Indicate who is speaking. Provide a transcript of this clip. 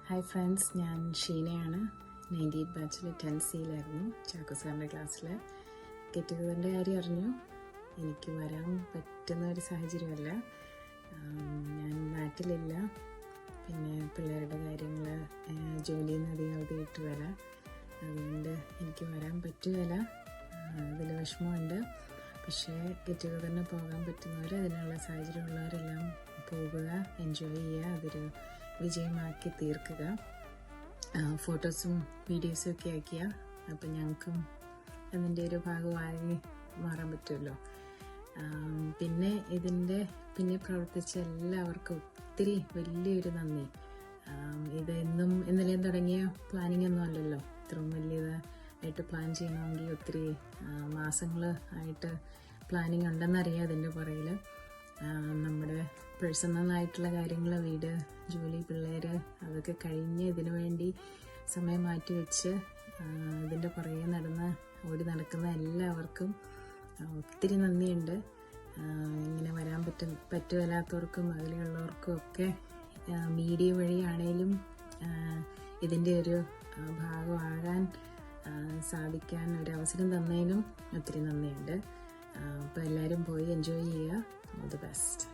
Speaker 1: Hi friends, ഞാൻ ഷീനയാണ്. 98 ബാച്ചിൽ 10C Chacko സാറിൻ്റെ ക്ലാസ്സിൽ ഗെറ്റ് ടുഗദറിൻ്റെ കാര്യം അറിഞ്ഞു. എനിക്ക് വരാൻ പറ്റുന്ന ഒരു സാഹചര്യമല്ല, ഞാൻ നാട്ടിലില്ല. പിന്നെ പിള്ളേരുടെ കാര്യങ്ങൾ, ജോലിയിൽ നിന്ന് അധികം അവധി കിട്ടുകയില്ല, അതുകൊണ്ട് എനിക്ക് വരാൻ പറ്റുകയില്ല. അതിൽ വിഷമമുണ്ട്. പക്ഷേ ഗെറ്റ് ടുഗദറിന് പോകാൻ പറ്റുന്നവർ, അതിനുള്ള സാഹചര്യമുള്ളവരെല്ലാം പോകുക, എൻജോയ് ചെയ്യുക, അതൊരു വിജയമാക്കി തീർക്കുക. ഫോട്ടോസും വീഡിയോസും ഒക്കെ ആക്കിയ അപ്പം ഞങ്ങൾക്കും അതിൻ്റെ ഒരു ഭാഗമായി മാറാൻ പറ്റുമല്ലോ. പിന്നെ പിന്നെ പ്രവർത്തിച്ച എല്ലാവർക്കും ഒത്തിരി വലിയൊരു നന്ദി. ഇത് ഇന്നലെയും തുടങ്ങിയ പ്ലാനിങ് ഒന്നും അല്ലല്ലോ. ഇത്രയും വലിയതായിട്ട് പ്ലാൻ ചെയ്യണമെങ്കിൽ ഒത്തിരി മാസങ്ങൾ ആയിട്ട് പ്ലാനിങ് ഉണ്ടെന്നറിയാം. അതിൻ്റെ പുറകിൽ നമ്മുടെ പേഴ്സണലായിട്ടുള്ള കാര്യങ്ങൾ, വീട്, ജോലി, പിള്ളേർ, അതൊക്കെ കഴിഞ്ഞ് ഇതിനു വേണ്ടി സമയം മാറ്റി വെച്ച് ഇതിൻ്റെ പുറകെ ഓടി നടക്കുന്ന എല്ലാവർക്കും ഒത്തിരി നന്ദിയുണ്ട്. ഇങ്ങനെ വരാൻ പറ്റുമല്ലാത്തവർക്കും അകലെയുള്ളവർക്കും ഒക്കെ മീഡിയ വഴിയാണേലും ഇതിൻ്റെ ഒരു ഭാഗമാകാൻ സാധിക്കാൻ ഒരു അവസരം തന്നതിനും ഒത്തിരി നന്ദിയുണ്ട്. അപ്പോൾ എല്ലാവരും പോയി എൻജോയ് ചെയ്യുക. All the best.